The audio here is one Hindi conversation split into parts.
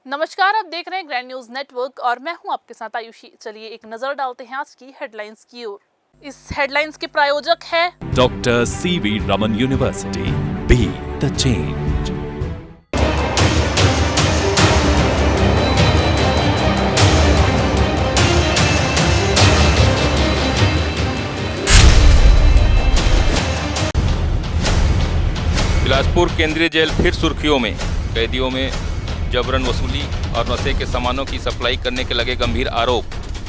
नमस्कार, आप देख रहे हैं ग्रैंड न्यूज नेटवर्क और मैं हूं आपके साथ आयुषी। चलिए एक नजर डालते हैं आज की हेडलाइंस की ओर। इस हेडलाइंस के प्रायोजक है doctor CV Raman university, be the change. Bilaspur केंद्रीय जेल फिर सुर्खियों में। कैदियों में जबरन वसूली और नशे के सामानों की सप्लाई करने के लगे गंभीर आरोप।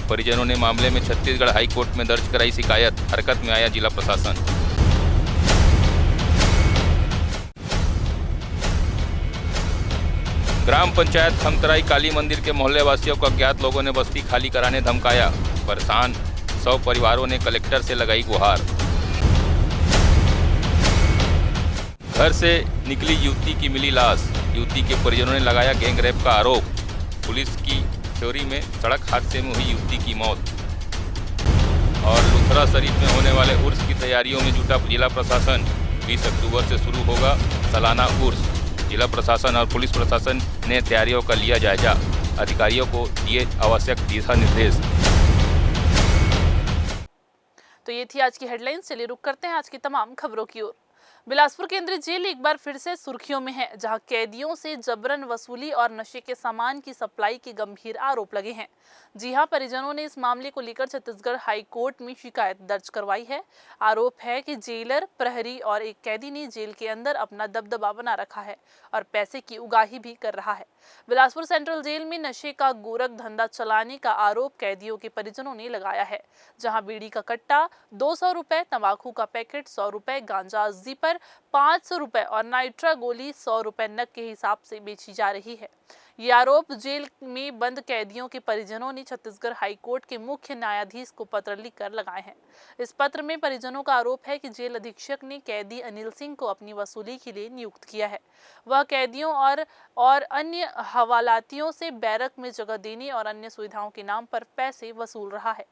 परिजनों ने मामले में छत्तीसगढ़ हाई कोर्ट में दर्ज कराई शिकायत। हरकत में आया जिला प्रशासन। ग्राम पंचायत खमतराई काली मंदिर के मोहल्ले वासियों को अज्ञात लोगों ने बस्ती खाली कराने धमकाया। परेशान 100 परिवारों ने कलेक्टर से लगाई गुहार। घर से निकली युवती की मिली लाश। युवती के परिजनों ने लगाया गैंग रेप का आरोप। पुलिस की थ्योरी में सड़क हादसे में हुई युवती की मौत। और लुथरा शरीफ में होने वाले उर्स की तैयारियों में जुटा जिला प्रशासन। 20 अक्टूबर से शुरू होगा सालाना उर्स। जिला प्रशासन और पुलिस प्रशासन ने तैयारियों का लिया जायजा। अधिकारियों को दिए आवश्यक दिशा निर्देश। तो ये थी आज की हेडलाइंस। चलिए रुक करते हैं आज की तमाम खबरों की ओर। बिलासपुर केंद्रीय जेल एक बार फिर से सुर्खियों में है, जहां कैदियों से जबरन वसूली और नशे के सामान की सप्लाई के गंभीर आरोप लगे हैं। जी हां, परिजनों ने इस मामले को लेकर छत्तीसगढ़ हाई कोर्ट में शिकायत दर्ज करवाई है। आरोप है कि जेलर, प्रहरी और एक कैदी ने जेल के अंदर अपना दबदबा बना रखा है और पैसे की उगाही भी कर रहा है। बिलासपुर सेंट्रल जेल में नशे का गोरख धंधा चलाने का आरोप कैदियों के परिजनों ने लगाया है, जहां बीड़ी का कट्टा 200 रुपए, तंबाकू का पैकेट 100 रुपए, गांजा जीपर 500 रुपए और नाइट्रा गोली 100 रुपए नग के हिसाब से बेची जा रही है। ये आरोप जेल में बंद कैदियों के परिजनों ने छत्तीसगढ़ हाई कोर्ट के मुख्य न्यायाधीश को पत्र लिखकर लगाए हैं। इस पत्र में परिजनों का आरोप है कि जेल अधीक्षक ने कैदी अनिल सिंह को अपनी वसूली के लिए नियुक्त किया है। वह कैदियों और अन्य हवालातियों से बैरक में जगह देने और अन्य सुविधाओं के नाम पर पैसे वसूल रहा है।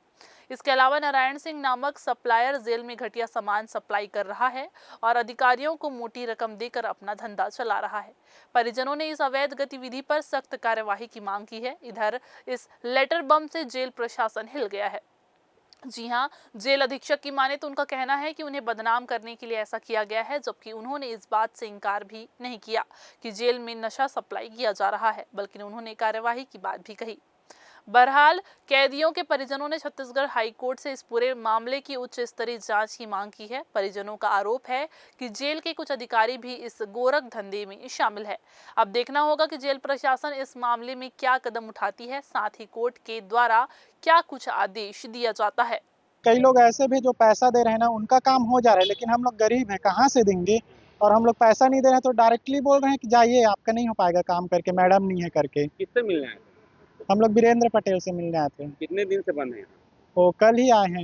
इसके अलावा नारायण सिंह नामक सप्लायर जेल में घटिया सामान सप्लाई कर रहा है और अधिकारियों को मोटी रकम देकर अपना धंधा चला रहा है। परिजनों ने इस अवैध गतिविधि पर सख्त कार्यवाही की मांग की है। इधर इस लेटर बम से जेल प्रशासन हिल गया है। जी हां, जेल अधीक्षक की माने तो उनका कहना है कि उन्हें बदनाम करने के लिए ऐसा किया गया है, जबकि उन्होंने इस बात से इनकार भी नहीं किया कि जेल में नशा सप्लाई किया जा रहा है, बल्कि उन्होंने कार्यवाही की बात भी कही। बहरहाल कैदियों के परिजनों ने छत्तीसगढ़ हाई कोर्ट से इस पूरे मामले की उच्च स्तरीय जांच की मांग की है। परिजनों का आरोप है कि जेल के कुछ अधिकारी भी इस गोरख धंधे में शामिल है। अब देखना होगा कि जेल प्रशासन इस मामले में क्या कदम उठाती है, साथ ही कोर्ट के द्वारा क्या कुछ आदेश दिया जाता है। कई लोग ऐसे भी जो पैसा दे रहे हैं ना, उनका काम हो जा रहा है, लेकिन हम लोग गरीब हैं, कहाँ से देंगे। और हम लोग पैसा नहीं दे रहे हैं तो डायरेक्टली बोल रहे हैं कि जाइए, आपका नहीं हो पाएगा काम करके, मैडम नहीं है करके। किससे मिलने आए थे? हम लोग वीरेंद्र पटेल से मिलने आए थे। कितने दिन से बंद हैं? वो कल ही आए हैं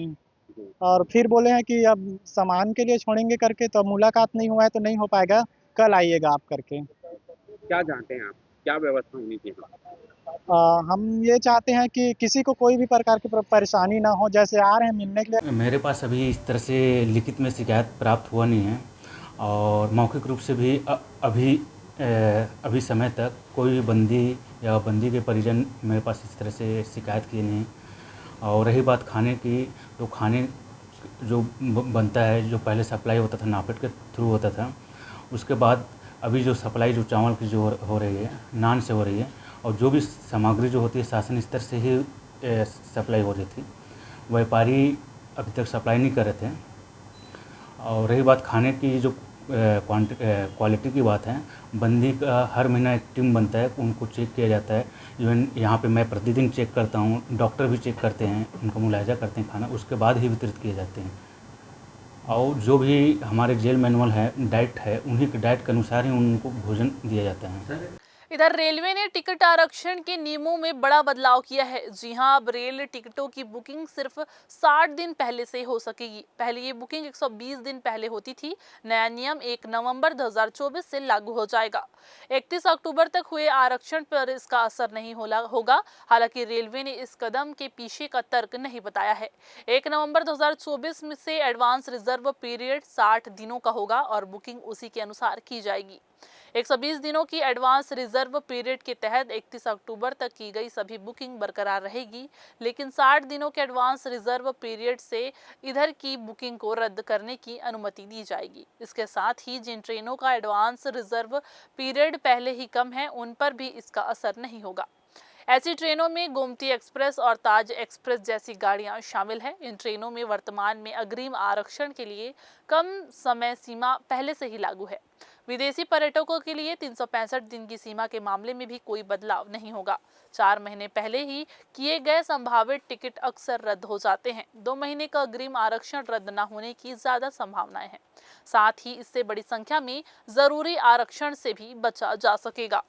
जी। और फिर बोले हैं कि अब सामान के लिए छोड़ेंगे करके, तो मुलाकात नहीं हुआ है तो नहीं हो पाएगा, कल आइएगा आप करके। क्या चाहते हैं आप? क्या व्यवस्था होनी चाहिए? हम ये चाहते हैं कि किसी को कोई भी प्रकार की परेशानी ना हो। जैसे आ रहे हैं मिलने के लिए। मेरे पास अभी इस तरह से लिखित में शिकायत प्राप्त हुआ नहीं है और मौखिक रूप से भी अभी समय तक कोई भी बंदी या बंदी के परिजन मेरे पास इस तरह से शिकायत किए नहीं। और रही बात खाने की, तो खाने जो बनता है, जो पहले सप्लाई होता था नापेट के थ्रू होता था, उसके बाद अभी जो सप्लाई जो चावल की जो हो रही है, नान से हो रही है, और जो भी सामग्री जो होती है शासन स्तर से ही सप्लाई हो रही थी। व्यापारी अभी तक सप्लाई नहीं कर रहे थे। और रही बात खाने की जो क्वालिटी की बात है, बंदी का हर महीना एक टीम बनता है, उनको चेक किया जाता है। इवन यहाँ पे मैं प्रतिदिन चेक करता हूँ, डॉक्टर भी चेक करते हैं, उनका मुलायजा करते हैं खाना, उसके बाद ही वितरित किए जाते हैं। और जो भी हमारे जेल मैनुअल है, डाइट है, उन्हीं के डाइट के अनुसार ही उनको भोजन दिया जाता है। इधर रेलवे ने टिकट आरक्षण के नियमों में बड़ा बदलाव किया है। जी हां, अब रेल टिकटों की बुकिंग सिर्फ 60 दिन पहले से हो सकेगी। पहले ये बुकिंग 120 दिन पहले होती थी। नया नियम 1 नवंबर 2024 से लागू हो जाएगा। 31 अक्टूबर तक हुए आरक्षण पर इसका असर नहीं होगा। हालांकि रेलवे ने इस कदम के पीछे का तर्क नहीं बताया है। 1 नवंबर 2024 में से एडवांस रिजर्व पीरियड 60 दिनों का होगा और बुकिंग उसी के अनुसार की जाएगी। 120 दिनों की एडवांस रिजर्व पीरियड के तहत 31 अक्टूबर तक की गई सभी बुकिंग बरकरार रहेगी, लेकिन 60 दिनों के एडवांस रिजर्व पीरियड से इधर की बुकिंग को रद्द करने की अनुमति दी जाएगी। इसके साथ ही जिन ट्रेनों का एडवांस रिजर्व पीरियड पहले ही कम है, उन पर भी इसका असर नहीं होगा। ऐसी ट्रेनों में गोमती एक्सप्रेस और ताज एक्सप्रेस जैसी गाड़ियां शामिल हैं। इन ट्रेनों में वर्तमान में अग्रिम आरक्षण के लिए कम समय सीमा पहले से ही लागू है। विदेशी पर्यटकों के लिए 365 दिन की सीमा के मामले में भी कोई बदलाव नहीं होगा। 4 महीने पहले ही किए गए संभावित टिकट अक्सर रद्द हो जाते हैं। 2 महीने का अग्रिम आरक्षण रद्द न होने की ज्यादा संभावनाएं हैं। साथ ही इससे बड़ी संख्या में जरूरी आरक्षण से भी बचा जा सकेगा।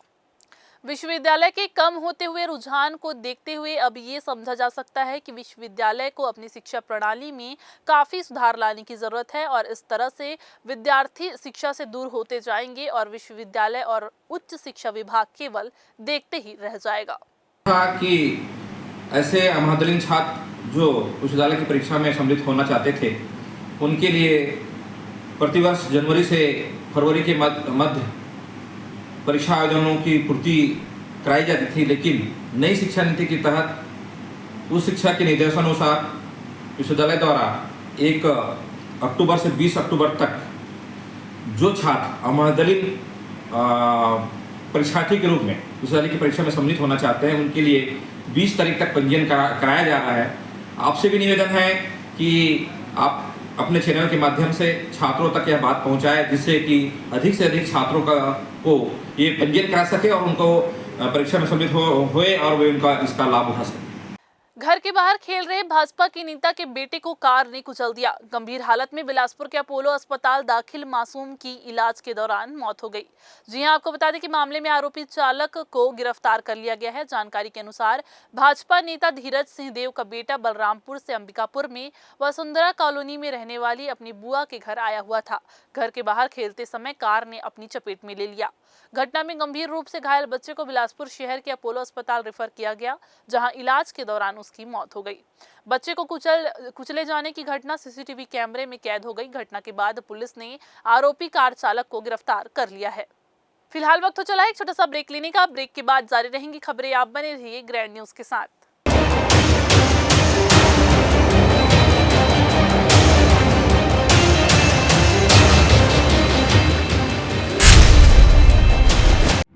विश्वविद्यालय के कम होते हुए रुझान को देखते हुए अब ये समझा जा सकता है कि विश्वविद्यालय को अपनी शिक्षा प्रणाली में काफी सुधार लाने की जरूरत है और इस तरह से विद्यार्थी शिक्षा से दूर होते जाएंगे और विश्वविद्यालय और उच्च शिक्षा विभाग केवल देखते ही रह जाएगा। कि ऐसे महादलिन छात्र जो विश्वविद्यालय की परीक्षा में सम्मिलित होना चाहते थे, उनके लिए प्रतिवर्ष जनवरी से फरवरी के मध्य परीक्षा आयोजनों की पूर्ति कराई जाती थी, लेकिन नई शिक्षा नीति के तहत उस शिक्षा के निर्देशानुसार विश्वविद्यालय द्वारा 1 अक्टूबर से 20 अक्टूबर तक जो छात्र अमहदलिन परीक्षार्थी के रूप में विश्वविद्यालय की परीक्षा में सम्मिलित होना चाहते हैं, उनके लिए 20 तारीख तक पंजीयन कराया जा रहा है। आपसे भी निवेदन है कि आप अपने चैनल के माध्यम से छात्रों तक यह बात पहुंचाएं, जिससे कि अधिक से अधिक छात्रों को ये पंजीयन करा सके और उनको परीक्षा में सम्मिलित होए और वे उनका इसका लाभ उठा सके। घर के बाहर खेल रहे भाजपा के नेता के बेटे को कार ने कुचल दिया। गंभीर हालत में बिलासपुर के अपोलो अस्पताल दाखिल मासूम की इलाज के दौरान मौत हो गई। जी हां, आपको बता दें कि मामले में आरोपी चालक को गिरफ्तार कर लिया गया है। जानकारी के अनुसार भाजपा नेता धीरज सिंह देव का बेटा बलरामपुर से अंबिकापुर में वसुंधरा कॉलोनी में रहने वाली अपनी बुआ के घर आया हुआ था। घर के बाहर खेलते समय कार ने अपनी चपेट में ले लिया। घटना में गंभीर रूप से घायल बच्चे को बिलासपुर शहर के अपोलो अस्पताल रेफर किया गया, जहां इलाज के दौरान उसकी मौत हो गई। बच्चे को कुचले जाने की घटना सीसीटीवी कैमरे में कैद हो गई। घटना के बाद पुलिस ने आरोपी कार चालक को गिरफ्तार कर लिया है। फिलहाल वक्त हो चला है एक छोटा सा ब्रेक लेने का। ब्रेक के बाद जारी रहेंगी खबरें। आप बने रहिए ग्रैंड न्यूज के साथ।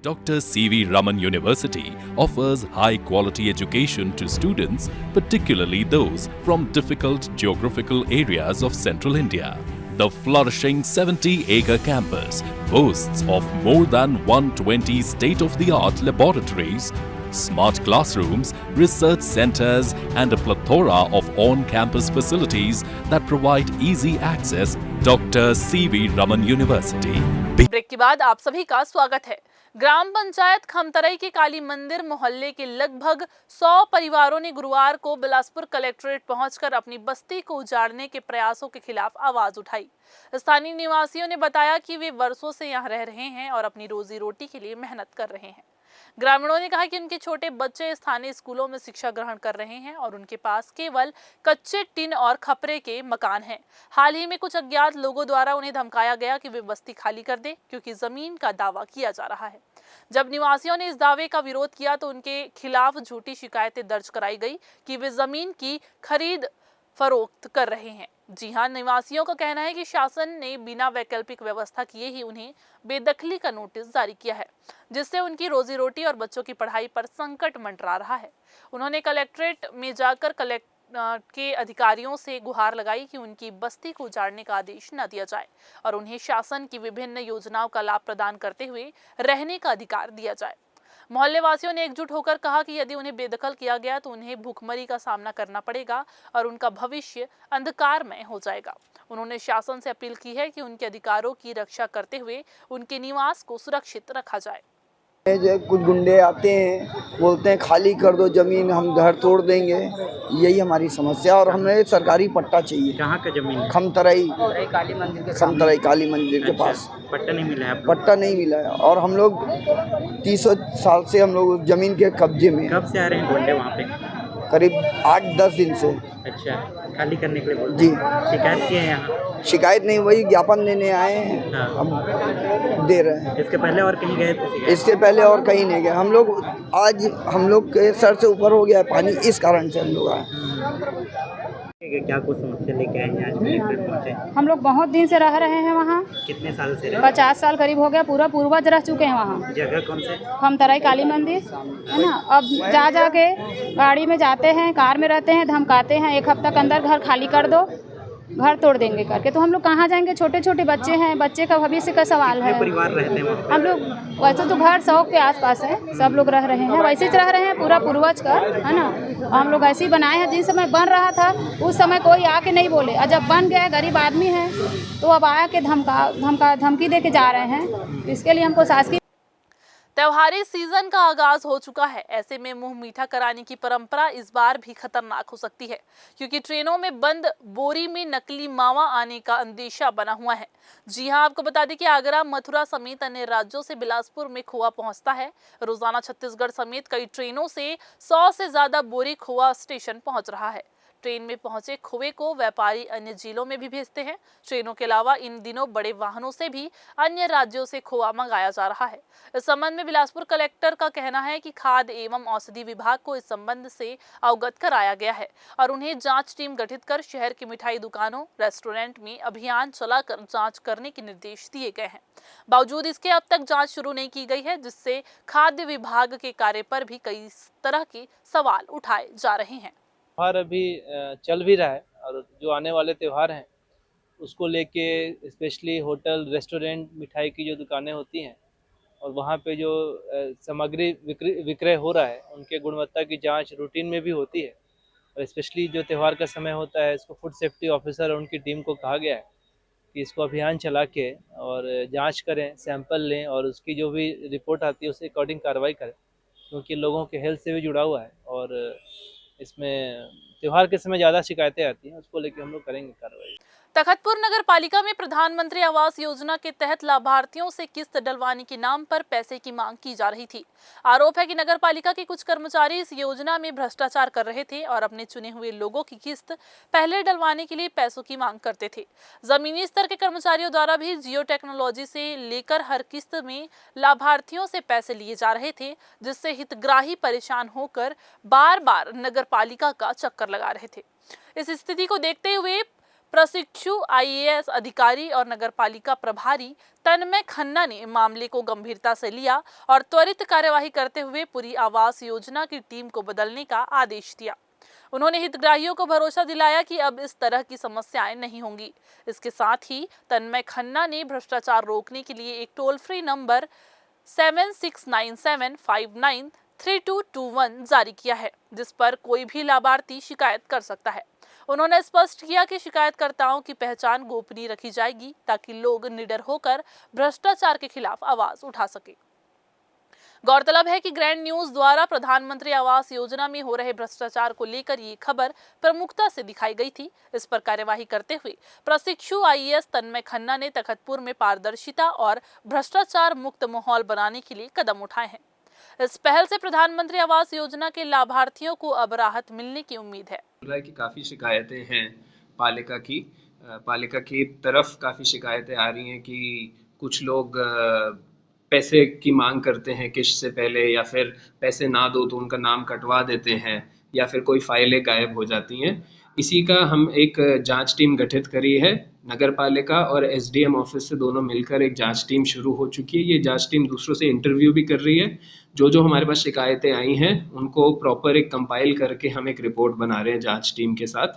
Dr. C.V. Raman University offers high-quality education to students, particularly those from difficult geographical areas of central India. The flourishing 70-acre campus boasts of more than 120 state-of-the-art laboratories, smart classrooms, research centers, and a plethora of on-campus facilities that provide easy access. Dr. C.V. Raman University. Break के बाद आप सभी का स्वागत है। ग्राम पंचायत खमतराई के काली मंदिर मोहल्ले के लगभग 100 परिवारों ने गुरुवार को बिलासपुर कलेक्ट्रेट पहुंचकर अपनी बस्ती को उजाड़ने के प्रयासों के खिलाफ आवाज उठाई। स्थानीय निवासियों ने बताया कि वे वर्षों से यहां रह रहे हैं और अपनी रोजी रोटी के लिए मेहनत कर रहे हैं। ग्रामीणों ने कहा कि उनके छोटे बच्चे स्थानीय स्कूलों में शिक्षा ग्रहण कर रहे हैं और उनके पास केवल कच्चे टिन और खपरे के मकान हैं। हाल ही में कुछ अज्ञात लोगों द्वारा उन्हें धमकाया गया कि वे बस्ती खाली कर दे, क्योंकि जमीन का दावा किया जा रहा है। जब निवासियों ने इस दावे का विरोध किया तो उनके खिलाफ झूठी शिकायतें दर्ज कराई गई कि वे जमीन की खरीद फरोख्त कर रहे हैं। जी हां, निवासियों का कहना है कि शासन ने बिना वैकल्पिक व्यवस्था किए ही उन्हें बेदखली का नोटिस जारी किया है, जिससे उनकी रोजी रोटी और बच्चों की पढ़ाई पर संकट मंडरा रहा है। उन्होंने कलेक्ट्रेट में जाकर के अधिकारियों से गुहार लगाई कि उनकी बस्ती को उजाड़ने का आदेश न दिया जाए और उन्हें शासन की विभिन्न योजनाओं का लाभ प्रदान करते हुए रहने का अधिकार दिया जाए। मोहल्ले वासियों ने एकजुट होकर कहा कि यदि उन्हें बेदखल किया गया तो उन्हें भूखमरी का सामना करना पड़ेगा और उनका भविष्य अंधकारमय हो जाएगा। उन्होंने शासन से अपील की है कि उनके अधिकारों की रक्षा करते हुए उनके निवास को सुरक्षित रखा जाए। कुछ गुंडे आते हैं, बोलते हैं खाली कर दो जमीन, हम घर तोड़ देंगे। यही हमारी समस्या और हमें सरकारी पट्टा चाहिए। कहाँ का जमीन? खमतराई काली मंदिर के पास। पट्टा नहीं मिला है? पट्टा नहीं मिला है और हम लोग 300 साल से हम लोग जमीन के कब्जे में। कब से आ रहे हैं गुंडे वहाँ पे? करीब 8-10 दिन से। अच्छा, खाली करने के लिए बोल जी, शिकायत किए हैं यहाँ? शिकायत नहीं, वही ज्ञापन देने आए हैं। हाँ। अब दे रहे हैं। इसके पहले और कहीं गए थे शिकायत? इसके पहले और कहीं नहीं गए हम लोग। आज हम लोग के सर से ऊपर हो गया है पानी, इस कारण से हम लोग आए। क्या कुछ समस्या लेके आए हैं आज पुलिस तक पहुँचे? हम लोग बहुत दिन से रह रहे हैं वहाँ। कितने साल से रहे? 50 साल करीब हो गया, पूरा पूर्वज रह चुके हैं वहाँ। जगह कौन से? हम तराई काली मंदिर है ना। अब जा के गाड़ी में जाते हैं, कार में रहते हैं, धमकाते हैं 1 हफ्ता के अंदर घर खाली कर दो, घर तोड़ देंगे करके। तो हम लोग कहाँ जाएंगे? छोटे छोटे बच्चे हैं, बच्चे का भविष्य का सवाल है। परिवार रहते हैं वहाँ पे? हम लोग वैसे तो घर 100 के आसपास है, सब लोग रह रहे हैं, वैसे ही रह रहे हैं पूरा पूर्वज का है ना। हम लोग ऐसे ही बनाए हैं, जिस समय बन रहा था उस समय कोई आके नहीं बोले, और जब बन गया गरीब आदमी है तो अब आया के धमकी दे के जा रहे हैं। इसके लिए हमको शासकीय त्योहारी सीजन का आगाज हो चुका है। ऐसे में मुंह मीठा कराने की परंपरा इस बार भी खतरनाक हो सकती है, क्योंकि ट्रेनों में बंद बोरी में नकली मावा आने का अंदेशा बना हुआ है। जी हां, आपको बता दें कि आगरा, मथुरा समेत अन्य राज्यों से बिलासपुर में खोआ पहुंचता है। रोजाना छत्तीसगढ़ समेत कई ट्रेनों से 100 से ज्यादा बोरी खोआ स्टेशन पहुंच रहा है। ट्रेन में पहुंचे खोए को व्यापारी अन्य जिलों में भी भेजते हैं। ट्रेनों के अलावा इन दिनों बड़े वाहनों से भी अन्य राज्यों से खोआ मंगाया जा रहा है। इस संबंध में बिलासपुर कलेक्टर का कहना है कि खाद्य एवं औषधि विभाग को इस संबंध से अवगत कराया गया है और उन्हें जांच टीम गठित कर शहर की मिठाई दुकानों, रेस्टोरेंट में अभियान चलाकर जांच करने के निर्देश दिए गए हैं। बावजूद इसके अब तक जांच शुरू नहीं की गई है, जिससे खाद्य विभाग के कार्य पर भी कई तरह के सवाल उठाए जा रहे हैं। त्योहार अभी चल भी रहा है और जो आने वाले त्यौहार हैं उसको लेके स्पेशली होटल, रेस्टोरेंट, मिठाई की जो दुकानें होती हैं और वहाँ पे जो सामग्री विक्रय हो रहा है उनके गुणवत्ता की जांच रूटीन में भी होती है। और स्पेशली जो त्यौहार का समय होता है, इसको फूड सेफ्टी ऑफिसर और उनकी टीम को कहा गया है कि इसको अभियान चला के और जाँच करें, सैंपल लें और उसकी जो भी रिपोर्ट आती है उसके अकॉर्डिंग कार्रवाई करें, क्योंकि लोगों के हेल्थ से भी जुड़ा हुआ है और इसमें त्योहार के समय ज़्यादा शिकायतें आती हैं, उसको लेकर हम लोग करेंगे कार्रवाई। तखतपुर नगर पालिका में प्रधानमंत्री आवास योजना के तहत लाभार्थियों से किस्त डलवाने के नाम पर पैसे की मांग की जा रही थी। आरोप है कि नगर पालिका के कुछ कर्मचारी इस योजना में भ्रष्टाचार कर रहे थे और अपने चुने हुए लोगों की किस्त पहले डलवाने के लिए पैसों की मांग करते थे। जमीनी स्तर के कर्मचारियों द्वारा भी जियो टेक्नोलॉजी से लेकर हर किस्त में लाभार्थियों से पैसे लिए जा रहे थे, जिससे हितग्राही परेशान होकर बार बार नगर पालिका का चक्कर लगा रहे थे। इस स्थिति को देखते हुए प्रशिक्षु IAS अधिकारी और नगरपालिका प्रभारी तन्मय खन्ना ने मामले को गंभीरता से लिया और त्वरित कार्यवाही करते हुए पूरी आवास योजना की टीम को बदलने का आदेश दिया। उन्होंने हितग्राहियों को भरोसा दिलाया कि अब इस तरह की समस्याएं नहीं होंगी। इसके साथ ही तन्मय खन्ना ने भ्रष्टाचार रोकने के लिए एक टोल फ्री नंबर 7697593221 जारी किया है, जिस पर कोई भी लाभार्थी शिकायत कर सकता है। उन्होंने स्पष्ट किया कि शिकायतकर्ताओं की पहचान गोपनीय रखी जाएगी ताकि लोग निडर होकर भ्रष्टाचार के खिलाफ आवाज उठा सके। गौरतलब है कि ग्रैंड न्यूज द्वारा प्रधानमंत्री आवास योजना में हो रहे भ्रष्टाचार को लेकर ये खबर प्रमुखता से दिखाई गई थी। इस पर कार्यवाही करते हुए प्रशिक्षु IAS तन्मय खन्ना ने तखतपुर में पारदर्शिता और भ्रष्टाचार मुक्त माहौल बनाने के लिए कदम उठाए हैं। इस पहल से प्रधानमंत्री आवास योजना के लाभार्थियों को अब राहत मिलने की उम्मीद है। कि काफ़ी शिकायतें हैं पालिका की तरफ काफ़ी शिकायतें आ रही हैं कि कुछ लोग पैसे की मांग करते हैं किस्त से पहले, या फिर पैसे ना दो तो उनका नाम कटवा देते हैं, या फिर कोई फाइलें गायब हो जाती हैं। इसी का हम एक जांच टीम गठित करी है। नगर पालिका और SDM ऑफिस से दोनों मिलकर एक जांच टीम शुरू हो चुकी है। ये जांच टीम दूसरों से इंटरव्यू भी कर रही है। जो हमारे पास शिकायतें आई हैं उनको प्रॉपर एक कंपाइल करके हम एक रिपोर्ट बना रहे हैं जांच टीम के साथ।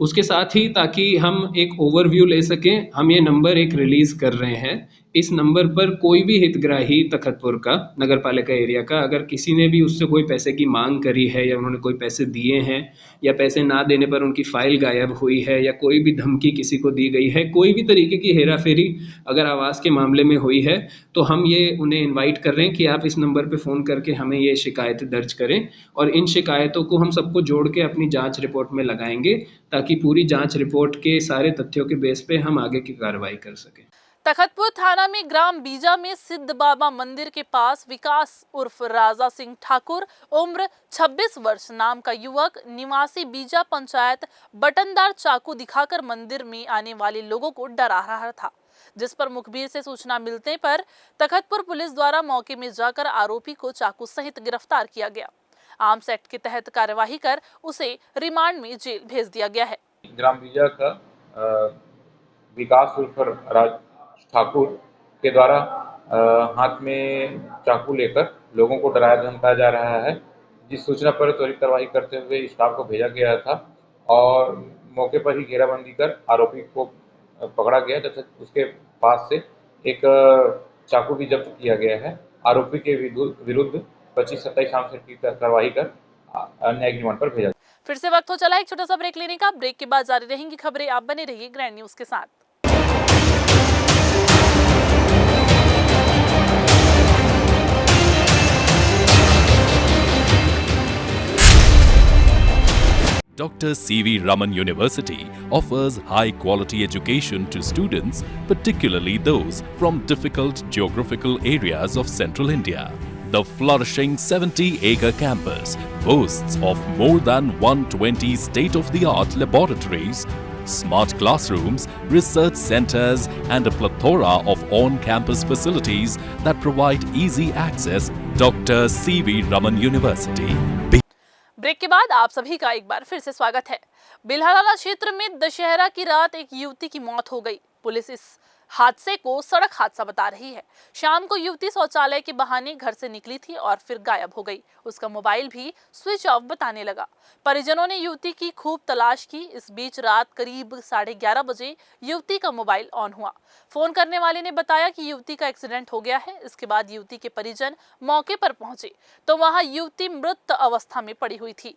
उसके साथ ही ताकि हम एक ओवरव्यू ले सकें, हम ये नंबर एक रिलीज़ कर रहे हैं। इस नंबर पर कोई भी हितग्राही तखतपुर का, नगर पालिका एरिया का, अगर किसी ने भी उससे कोई पैसे की मांग करी है या उन्होंने कोई पैसे दिए हैं या पैसे ना देने पर उनकी फ़ाइल गायब हुई है या कोई भी धमकी किसी को दी गई है, कोई भी तरीके की हेराफेरी अगर आवास के मामले में हुई है, तो हम ये उन्हें इन्वाइट कर रहे हैं कि आप इस नंबर पर फ़ोन करके हमें ये शिकायतें दर्ज करें और इन शिकायतों को हम सबको जोड़ के अपनी जाँच रिपोर्ट में लगाएंगे ताकि पूरी जाँच रिपोर्ट के सारे तथ्यों के बेस पे हम आगे की कार्रवाई कर सकें। तखतपुर थाना में ग्राम बीजा में सिद्ध बाबा मंदिर के पास विकास उर्फ राजा सिंह ठाकुर उम्र 26 वर्ष नाम का युवक निवासी बीजा पंचायत बटनदार चाकू दिखाकर मंदिर में आने वाले लोगों को डरा रहा था, जिस पर मुखबिर से सूचना मिलने पर तखतपुर पुलिस द्वारा मौके में जाकर आरोपी को चाकू सहित गिरफ्तार किया गया। आर्म्स एक्ट के तहत कार्यवाही कर उसे रिमांड में जेल भेज दिया गया है। ग्राम बीजा का विकास उर्फ राज ठाकुर के द्वारा हाथ में चाकू लेकर लोगों को डराया धमकाया जा रहा है, जिस सूचना पर त्वरित कार्रवाई करते हुए स्टाफ को भेजा गया था और मौके पर ही घेराबंदी कर आरोपी को पकड़ा गया तथा उसके पास से एक चाकू भी जब्त किया गया है। आरोपी के विरुद्ध 25-27 आर्म्स एक्ट की कार्रवाई कर न्यायिक रिमांड पर भेजा। फिर से वक्त हो चला एक छोटा सा ब्रेक लेने का। ब्रेक के बाद जारी रहेंगी खबरें, आप बने रहिए ग्रैंड न्यूज के साथ। Dr. C.V. Raman University offers high-quality education to students, particularly those from difficult geographical areas of Central India. The flourishing 70-acre campus boasts of more than 120 state-of-the-art laboratories, smart classrooms, research centers, and a plethora of on-campus facilities that provide easy access. Dr. C.V. Raman University. Break के बाद आप सभी का एक बार फिर से स्वागत है। बिल्हारा क्षेत्र में दशहरा की रात एक युवती की मौत हो गई। पुलिस इस हादसे को सड़क हादसा बता रही है। शाम को युवती शौचालय के बहाने घर से निकली थी और फिर गायब हो गई। उसका मोबाइल भी स्विच ऑफ बताने लगा। परिजनों ने युवती की खूब तलाश की। इस बीच रात करीब 11:30 बजे युवती का मोबाइल ऑन हुआ। फोन करने वाले ने बताया कि युवती का एक्सीडेंट हो गया है। इसके बाद युवती के परिजन मौके पर पहुंचे तो वहां युवती मृत अवस्था में पड़ी हुई थी।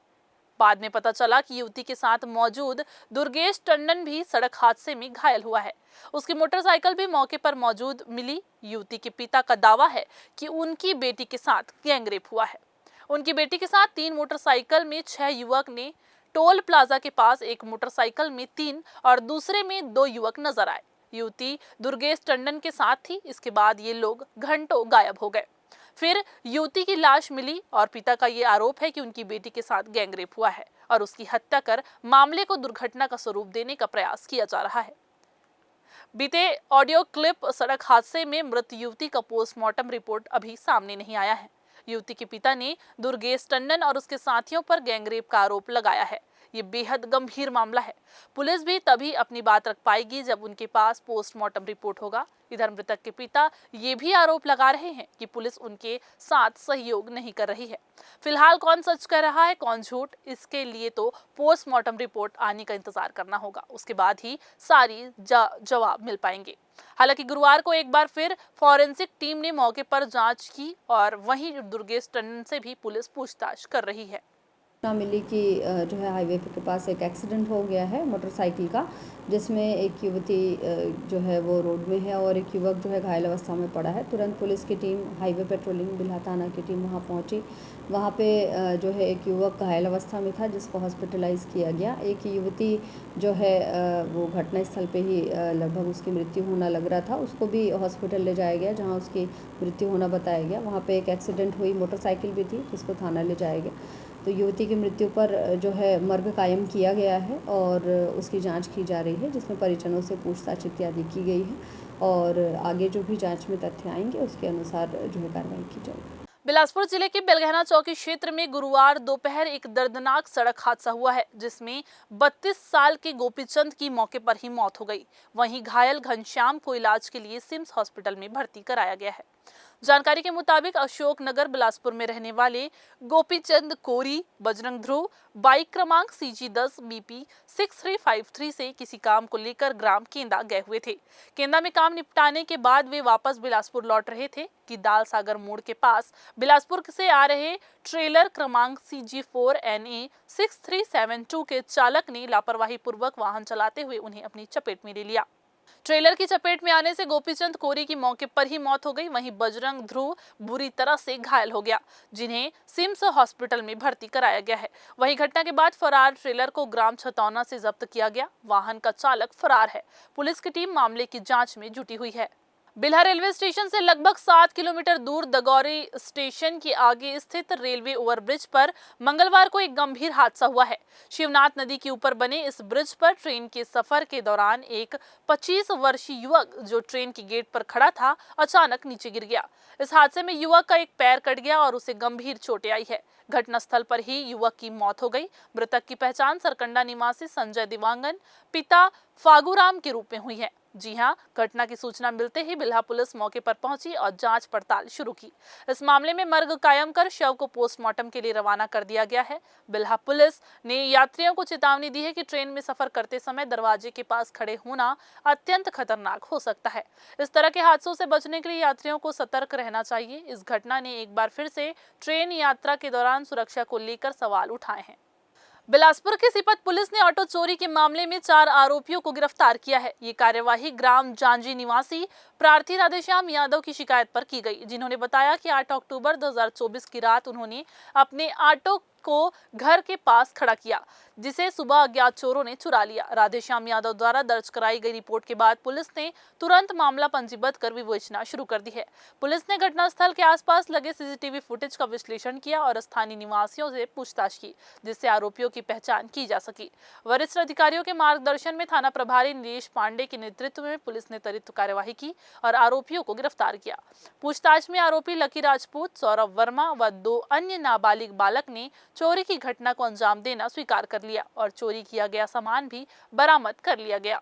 बाद में पता चला कि युवती के साथ मौजूद दुर्गेश टंडन भी सड़क हादसे में घायल हुआ है। उसकी मोटरसाइकिल भी मौके पर मौजूद मिली। युवती के पिता का दावा है कि उनकी बेटी के साथ गैंगरेप हुआ है। उनकी बेटी के साथ 3 मोटरसाइकिल में 6 युवक ने टोल प्लाजा के पास एक मोटरसाइकिल में 3 और दूसरे में 2 युवक नजर आए। युवती दुर्गेश टंडन के साथ थी। इसके बाद ये लोग घंटों गायब हो गए। फिर युवती की लाश मिली और पिता का ये आरोप है कि उनकी बेटी के साथ गैंगरेप हुआ है और उसकी हत्या कर मामले को दुर्घटना का स्वरूप देने का प्रयास किया जा रहा है। बीते ऑडियो क्लिप सड़क हादसे में मृत युवती का पोस्टमार्टम रिपोर्ट अभी सामने नहीं आया है। युवती के पिता ने दुर्गेश टंडन और उसके साथियों पर गैंगरेप का आरोप लगाया है। ये बेहद गंभीर मामला है। पुलिस भी तभी अपनी बात रख पाएगी जब उनके पास पोस्टमार्टम रिपोर्ट होगा। इधर मृतक के पिता ये भी आरोप लगा रहे हैं कि पुलिस उनके साथ सहयोग नहीं कर रही है। फिलहाल कौन सच कह रहा है कौन झूठ, इसके लिए तो पोस्टमार्टम रिपोर्ट आने का इंतजार करना होगा। उसके बाद ही सारी जवाब मिल पाएंगे। हालांकि गुरुवार को एक बार फिर फॉरेंसिक टीम ने मौके पर जांच की और वहीं दुर्गेश टंडन से भी पुलिस पूछताछ कर रही है। मिली कि जो है हाईवे के पास एक एक्सीडेंट हो गया है मोटरसाइकिल का, जिसमें एक युवती जो है वो रोड में है और एक युवक जो है घायल अवस्था में पड़ा है। तुरंत पुलिस की टीम हाईवे पेट्रोलिंग बिल्हा थाना की टीम वहाँ पहुँची। वहाँ पे जो है एक युवक घायल अवस्था में था जिसको हॉस्पिटलाइज किया गया। एक युवती जो है वो घटनास्थल पे ही लगभग उसकी मृत्यु होना लग रहा था, उसको भी हॉस्पिटल ले जाया गया जहाँ उसकी मृत्यु होना बताया गया। वहाँ पे एक एक्सीडेंट हुई, मोटरसाइकिल भी थी जिसको थाना ले जाया गया। तो युवती की मृत्यु पर जो है मर्ग कायम किया गया है और उसकी जांच की जा रही है, जिसमें परिजनों से पूछताछ इत्यादि की गई है और आगे जो भी जांच में तथ्य आएंगे उसके अनुसार जो है कार्रवाई की जाएगी। बिलासपुर जिले के बेलगहना चौकी क्षेत्र में गुरुवार दोपहर एक दर्दनाक सड़क हादसा हुआ है, जिसमें 32 साल के गोपीचंद की मौके पर ही मौत हो गई। वहीं घायल घनश्याम को इलाज के लिए सिम्स हॉस्पिटल में भर्ती कराया गया है। जानकारी के मुताबिक अशोक नगर बिलासपुर में रहने वाले गोपीचंद कोरी बजरंग ध्रुव बाइक क्रमांक CG10 BP 6353 से किसी काम को लेकर ग्राम केंदा गए हुए थे। केंदा में काम निपटाने के बाद वे वापस बिलासपुर लौट रहे थे कि दाल सागर मोड़ के पास बिलासपुर से आ रहे ट्रेलर क्रमांक CG4NA 6372 के चालक ने लापरवाही पूर्वक वाहन चलाते हुए उन्हें अपनी चपेट में ले लिया। ट्रेलर की चपेट में आने से गोपीचंद कोरी की मौके पर ही मौत हो गई। वहीं बजरंग ध्रुव बुरी तरह से घायल हो गया, जिन्हें सिम्स हॉस्पिटल में भर्ती कराया गया है। वहीं घटना के बाद फरार ट्रेलर को ग्राम छतौना से जब्त किया गया। वाहन का चालक फरार है। पुलिस की टीम मामले की जांच में जुटी हुई है। बिल्हा रेलवे स्टेशन से लगभग 7 किलोमीटर दूर दगौरी स्टेशन के आगे स्थित रेलवे ओवरब्रिज पर मंगलवार को एक गंभीर हादसा हुआ है। शिवनाथ नदी के ऊपर बने इस ब्रिज पर ट्रेन के सफर के दौरान एक 25 वर्षीय युवक जो ट्रेन के गेट पर खड़ा था, अचानक नीचे गिर गया। इस हादसे में युवक का एक पैर कट गया और उसे गंभीर चोटें आई है। घटनास्थल पर ही युवक की मौत हो गई। मृतक की पहचान सरकंडा निवासी संजय दिवांगन पिता फागूराम के रूप में हुई है। जी हां, घटना की सूचना मिलते ही बिल्हा पुलिस मौके पर पहुंची और जांच पड़ताल शुरू की। इस मामले में मर्ग कायम कर शव को पोस्टमार्टम के लिए रवाना कर दिया गया है। बिल्हा पुलिस ने यात्रियों को चेतावनी दी है कि ट्रेन में सफर करते समय दरवाजे के पास खड़े होना अत्यंत खतरनाक हो सकता है। इस तरह के हादसों से बचने के लिए यात्रियों को सतर्क रहना चाहिए। इस घटना ने एक बार फिर से ट्रेन यात्रा के दौरान सुरक्षा को लेकर सवाल उठाए हैं। बिलासपुर की सीपत पुलिस ने ऑटो चोरी के मामले में 4 आरोपियों को गिरफ्तार किया है। ये कार्यवाही ग्राम जांजी निवासी प्रार्थी राधेश्याम यादव की शिकायत पर की गई, जिन्होंने बताया कि 8 अक्टूबर 2024 की रात उन्होंने अपने ऑटो को घर के पास खड़ा किया, जिसे सुबह अज्ञात चोरों ने चुरा लिया। राधेश्याम यादव द्वारा दर्ज कराई गई रिपोर्ट के बाद पुलिस ने तुरंत मामला पंजीबद्ध कर विवेचना शुरू कर दी है। पुलिस ने घटनास्थल के आसपास लगे सीसीटीवी फुटेज का विश्लेषण किया और स्थानीय निवासियों से पूछताछ की, जिससे आरोपियों की पहचान की जा सकी। वरिष्ठ अधिकारियों के मार्गदर्शन में थाना प्रभारी नीलेश पांडे के नेतृत्व में पुलिस ने त्वरित कार्यवाही की और आरोपियों को गिरफ्तार किया। पूछताछ में आरोपी लकी राजपूत, सौरभ वर्मा व 2 अन्य नाबालिग बालक ने चोरी की घटना को अंजाम देना स्वीकार कर लिया और चोरी किया गया सामान भी बरामद कर लिया गया।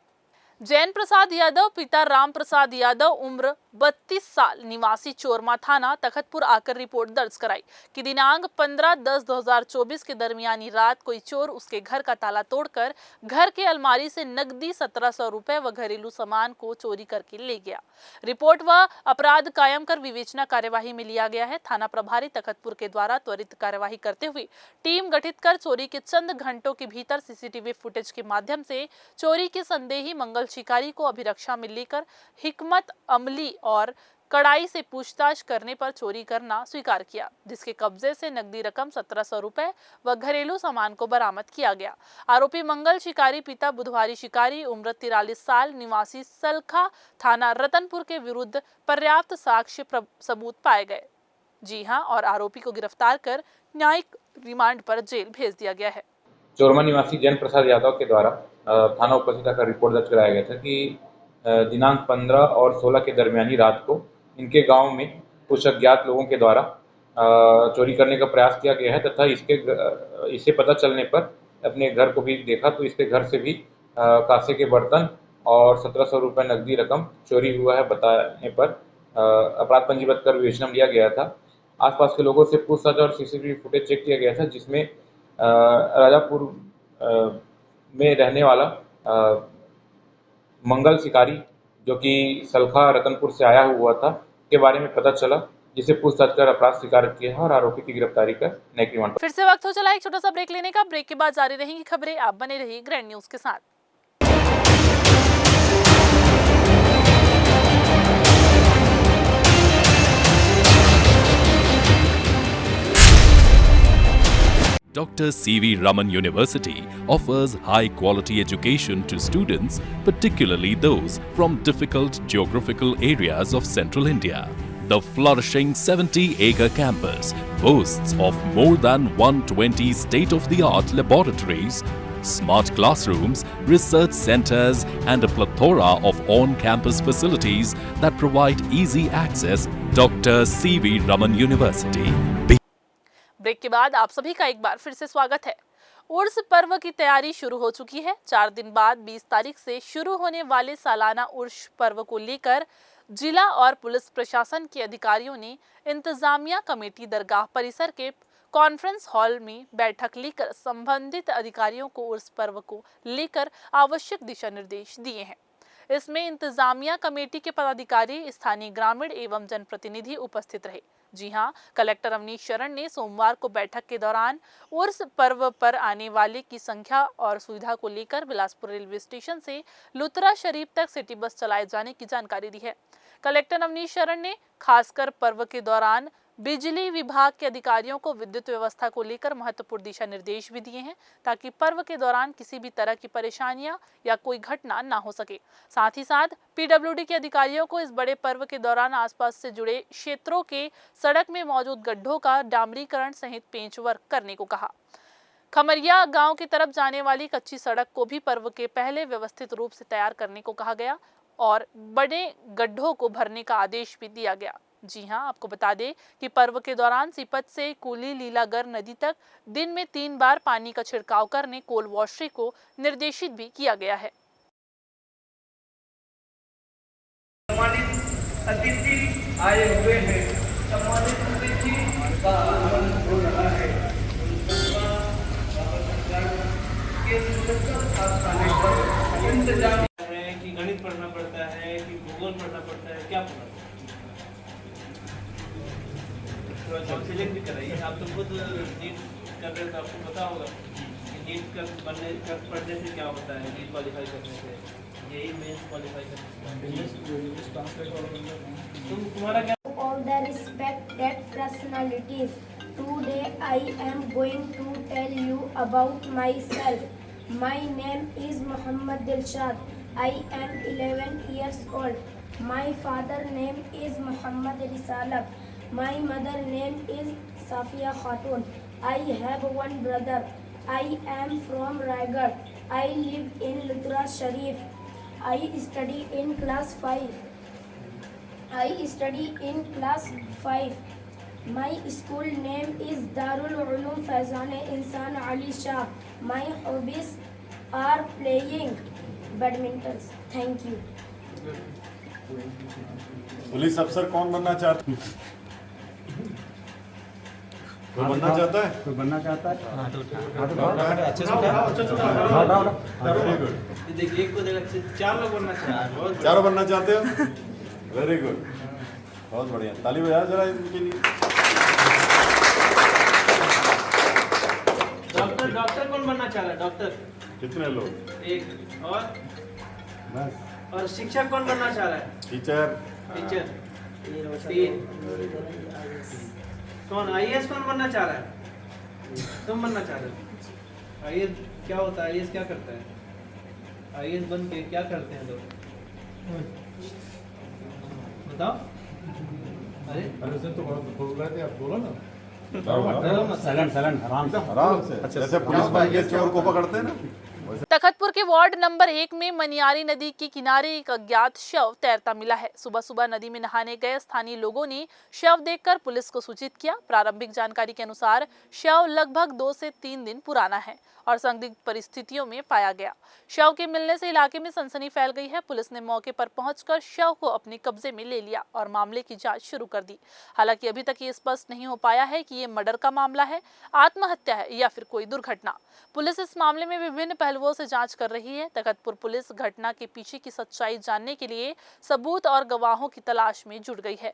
जैन प्रसाद यादव पिता राम प्रसाद यादव उम्र 32 साल निवासी चोरमा थाना तखतपुर आकर रिपोर्ट दर्ज कराई कि दिनांक 15/10/2024 के दरमियानी रात कोई चोर उसके घर का ताला तोड़कर घर के अलमारी से नकदी 1700 रुपए व घरेलू सामान को चोरी करके ले गया। रिपोर्ट व अपराध कायम कर विवेचना कार्यवाही में लिया गया है। थाना प्रभारी तखतपुर के द्वारा त्वरित कार्यवाही करते हुए टीम गठित कर चोरी के चंद घंटों के भीतर सीसीटीवी फुटेज के माध्यम से चोरी के संदेही मंगल शिकारी को अभिरक्षा में लेकर हिकमत अमली और कड़ाई से पूछताछ करने पर चोरी करना स्वीकार किया, जिसके कब्जे से नकदी रकम 1700 रुपए व घरेलू सामान को बरामद किया गया। आरोपी मंगल शिकारी पिता बुधवारी शिकारी उम्र 43 साल निवासी सलखा थाना रतनपुर के विरुद्ध पर्याप्त साक्ष्य सबूत पाए गए। जी हां, और आरोपी को गिरफ्तार कर न्यायिक रिमांड पर जेल भेज दिया गया है। चोरमा निवासी जैन प्रसाद यादव के द्वारा थाना उपस्थित का रिपोर्ट दर्ज कराया गया था कि दिनांक 15 और 16 के दरमियानी रात को इनके गांव में कुछ अज्ञात लोगों के द्वारा चोरी करने का प्रयास किया गया है तथा इससे पता चलने पर अपने घर को भी देखा तो इसके घर से भी कांसे के बर्तन और 1700 रुपये नकदी रकम चोरी हुआ है बताने पर अपराध पंजीबद्ध कर विवेचना में लिया गया था। आसपास के लोगों से पूछताछ और सीसीटीवी फुटेज चेक किया गया था, जिसमें राजापुर में रहने वाला मंगल शिकारी जो कि सलखा रतनपुर से आया हुआ था के बारे में पता चला, जिसे पूछताछ कर अपराध स्वीकार किया है और आरोपी की गिरफ्तारी कर न्यायिक रिमांड। फिर से वक्त हो चला एक छोटा सा ब्रेक लेने का। ब्रेक के बाद जारी रहेंगी खबरें। आप बने रहिए ग्रैंड न्यूज के साथ। Dr. C.V. Raman University offers high-quality education to students, particularly those from difficult geographical areas of Central India. The flourishing 70-acre campus boasts of more than 120 state-of-the-art laboratories, smart classrooms, research centers, and a plethora of on-campus facilities that provide easy access. Dr. C.V. Raman University. Break के बाद आप सभी का एक बार फिर से स्वागत है। उर्स पर्व की तैयारी शुरू हो चुकी है। 4 दिन बाद 20 तारीख से शुरू होने वाले सालाना उर्स पर्व को लेकर जिला और पुलिस प्रशासन के अधिकारियों ने इंतजामिया कमेटी दरगाह परिसर के कॉन्फ्रेंस हॉल में बैठक लेकर संबंधित अधिकारियों को उर्स पर्व को लेकर आवश्यक दिशा निर्देश दिए हैं। इसमें इंतजामिया कमेटी के पदाधिकारी, स्थानीय ग्रामीण एवं जनप्रतिनिधि उपस्थित रहे। जी हां, कलेक्टर अवनीश शरण ने सोमवार को बैठक के दौरान उर्स पर्व पर आने वाले की संख्या और सुविधा को लेकर बिलासपुर रेलवे स्टेशन से लुत्रा शरीफ तक सिटी बस चलाए जाने की जानकारी दी है। कलेक्टर अवनीश शरण ने खासकर पर्व के दौरान बिजली विभाग के अधिकारियों को विद्युत व्यवस्था को लेकर महत्वपूर्ण दिशा निर्देश भी दिए हैं ताकि पर्व के दौरान किसी भी तरह की परेशानियां या कोई घटना ना हो सके। साथ ही साथ पीडब्ल्यूडी के अधिकारियों को इस बड़े पर्व के दौरान आसपास से जुड़े क्षेत्रों के सड़क में मौजूद गड्ढों का डामरीकरण सहित पेंच वर्क करने को कहा। खमरिया गांव की तरफ जाने वाली कच्ची सड़क को भी पर्व के पहले व्यवस्थित रूप से तैयार करने को कहा गया और बड़े गड्ढों को भरने का आदेश भी दिया गया। जी हां, आपको बता दें कि पर्व के दौरान सीपत से कुली लीलागर नदी तक दिन में 3 बार पानी का छिड़काव करने कोल वॉशरी को निर्देशित भी किया गया है। अतिथि आए हुए हैं, सम्मानित अतिथि का आगमन हो रहा है। इंतजाम है कि गणित पढ़ना पड़ता है कि भूगोल पढ़ना पड़ता है, क्या पढ़ना पड़ता है? काउंसलिंग भी कराइए। आप तो खुद नीट कर रहे हो तो आपको पता होगा कि नीट कर पढ़ने से क्या होता है, नीट क्वालिफाई करने से, यही मेंस क्वालिफाई करने से। तुम्हारा क्या? All the respected personalities, today I am going to tell you about myself. My name is Muhammad Dilshad. I am 11 years old. My father name is Muhammad Risalat. My mother name is Safia Khatun. I have one brother. I am from Raigad. I live in Luthra Sharif. I study in class 5. My school name is Darul Ulum Faizan Insan Ali Shah. My hobbies are playing badminton. Thank you. Police अफसर कौन बनना चाहता है? कोई बनना चाहता है? कोई बनना चाहता है? अच्छे से उठा। Very good. देखिए, एक को देखा 4 लोग बनना चाहते हैं। चारों बनना चाहते हो? वेरी गुड, बहुत बढ़िया। ताली बजाओ जरा इनके लिए। डॉक्टर कौन बनना चाह रहा है? डॉक्टर कितने लोग? 1 और बस। और शिक्षक कौन बनना चाह रहा है? टीचर 3। कौन आईएएस कौन बनना चाह रहा है? तुम बनना चाह रहे हो? आईएएस क्या होता है? आईएएस क्या करता है? आईएएस बन के क्या करते हैं लोग? बताओ। अरे से तो बोल रहे थे, आप बोलो ना। सैलेंट आराम से, जैसे पुलिस बन के चोर को पकड़ते हैं ना। तखतपुर के वार्ड नंबर 1 में मनियारी नदी के किनारे एक अज्ञात शव तैरता मिला है। सुबह सुबह नदी में नहाने गए स्थानीय लोगों ने शव देखकर पुलिस को सूचित किया। प्रारंभिक जानकारी के अनुसार शव लगभग 2 से 3 दिन पुराना है और संदिग्ध परिस्थितियों में पाया गया। शव के मिलने से इलाके में सनसनी फैल गई है। पुलिस ने मौके पर पहुंचकर शव को अपने कब्जे में ले लिया और मामले की जांच शुरू कर दी। हालांकि अभी तक ये स्पष्ट नहीं हो पाया है कि ये मर्डर का मामला है, आत्महत्या है या फिर कोई दुर्घटना। पुलिस इस मामले में विभिन्न पहलुओं से जांच कर रही है। तखतपुर पुलिस घटना के पीछे की सच्चाई जानने के लिए सबूत और गवाहों की तलाश में जुट गई है।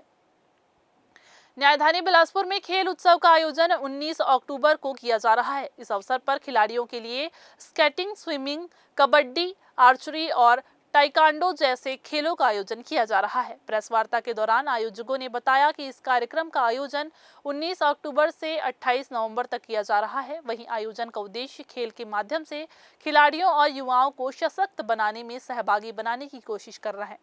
न्यायधानी बिलासपुर में खेल उत्सव का आयोजन 19 अक्टूबर को किया जा रहा है। इस अवसर पर खिलाड़ियों के लिए स्केटिंग, स्विमिंग, कबड्डी, आर्चरी और टाइकांडो जैसे खेलों का आयोजन किया जा रहा है। प्रेस वार्ता के दौरान आयोजकों ने बताया कि इस कार्यक्रम का आयोजन 19 अक्टूबर से 28 नवंबर तक किया जा रहा है। वहीं आयोजन का उद्देश्य खेल के माध्यम से खिलाड़ियों और युवाओं को सशक्त बनाने में सहभागी बनाने की कोशिश कर रहा है।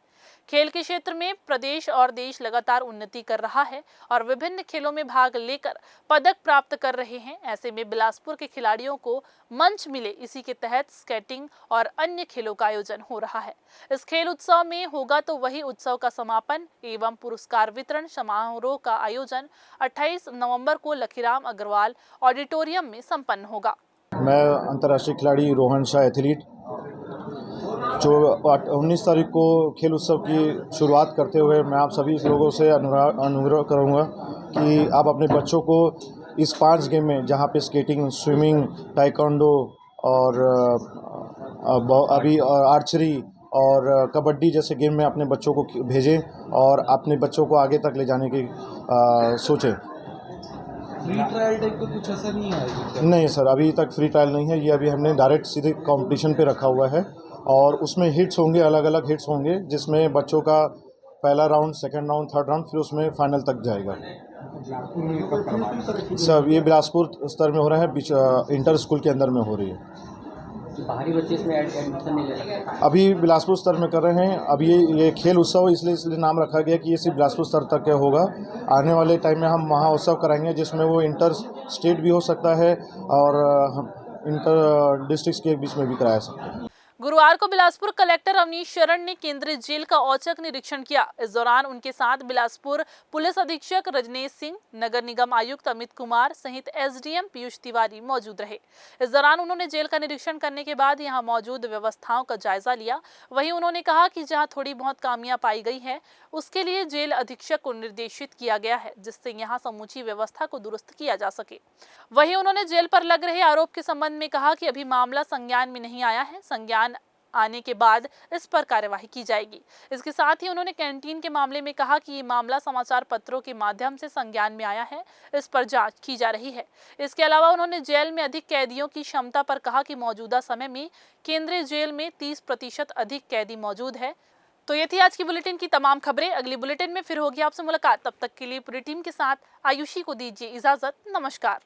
खेल के क्षेत्र में प्रदेश और देश लगातार उन्नति कर रहा है और विभिन्न खेलों में भाग लेकर पदक प्राप्त कर रहे हैं। ऐसे में बिलासपुर के खिलाड़ियों को मंच मिले, इसी के तहत स्केटिंग और अन्य खेलों का आयोजन हो रहा है। इस खेल उत्सव में होगा तो वही उत्सव का समापन एवं पुरस्कार वितरण समारोह का आयोजन 28 नवंबर को लखीराम अग्रवाल ऑडिटोरियम में संपन्न होगा। मैं अंतर्राष्ट्रीय खिलाड़ी रोहन शाह एथलीट जो 19 तारीख को खेल उत्सव की शुरुआत करते हुए मैं आप सभी लोगों से अनुरोध करूंगा कि आप अपने बच्चों को इस 5 गेम में, जहां पे स्केटिंग, स्विमिंग, टाइकोंडो और अभी आर्चरी और कबड्डी जैसे गेम में अपने बच्चों को भेजें और अपने बच्चों को आगे तक ले जाने की सोचें। फ्री ट्रायल टाइप का कुछ ऐसा नहीं है? नहीं सर, अभी तक फ्री ट्रायल नहीं है। ये अभी हमने डायरेक्ट सीधे कंपटीशन पे रखा हुआ है और उसमें हिट्स होंगे, अलग अलग हिट्स होंगे, जिसमें बच्चों का पहला round, second round, third round, फिर उसमें फाइनल तक जाएगा। सब ये बिलासपुर स्तर में हो रहा है, इंटर स्कूल के अंदर में हो रही है। बाहरी बच्चे इसमें एडमिशन नहीं ले रहे? अभी बिलासपुर स्तर में कर रहे हैं। अब ये खेल उत्सव इसलिए नाम रखा गया कि ये सिर्फ बिलासपुर स्तर तक का होगा। आने वाले टाइम में हम महाउत्सव कराएंगे जिसमें वो इंटर स्टेट भी हो सकता है और इंटर डिस्ट्रिक्ट के बीच में भी कराया सकते हैं। गुरुवार को बिलासपुर कलेक्टर अवनीश शरण ने केंद्रीय जेल का औचक निरीक्षण किया। इस दौरान उनके साथ बिलासपुर पुलिस अधीक्षक रजनेश सिंह, नगर निगम आयुक्त अमित कुमार सहित एसडीएम पीयूष तिवारी मौजूद रहे। इस दौरान उन्होंने जेल का निरीक्षण करने के बाद यहां मौजूद व्यवस्थाओं का जायजा लिया। वहीं उन्होंने कहा कि जहां थोड़ी बहुत खामियां पाई गई है उसके लिए जेल अधीक्षक को निर्देशित किया गया है जिससे यहां समूची व्यवस्था को दुरुस्त किया जा सके। वहीं उन्होंने जेल पर लग रहे आरोप के संबंध में कहा कि अभी मामला संज्ञान में नहीं आया है, संज्ञान आने के बाद इस पर कार्यवाही की जाएगी। इसके साथ ही उन्होंने कैंटीन के मामले में कहा कि ये मामला समाचार पत्रों के माध्यम से संज्ञान में आया है, इस पर जांच की जा रही है। इसके अलावा उन्होंने जेल में अधिक कैदियों की क्षमता पर कहा कि मौजूदा समय में केंद्रीय जेल में 30% अधिक कैदी मौजूद है। तो ये थी आज की बुलेटिन की तमाम खबरें। अगली बुलेटिन में फिर होगी आपसे मुलाकात। तब तक के लिए पूरी टीम के साथ आयुषी को दीजिए इजाजत। नमस्कार।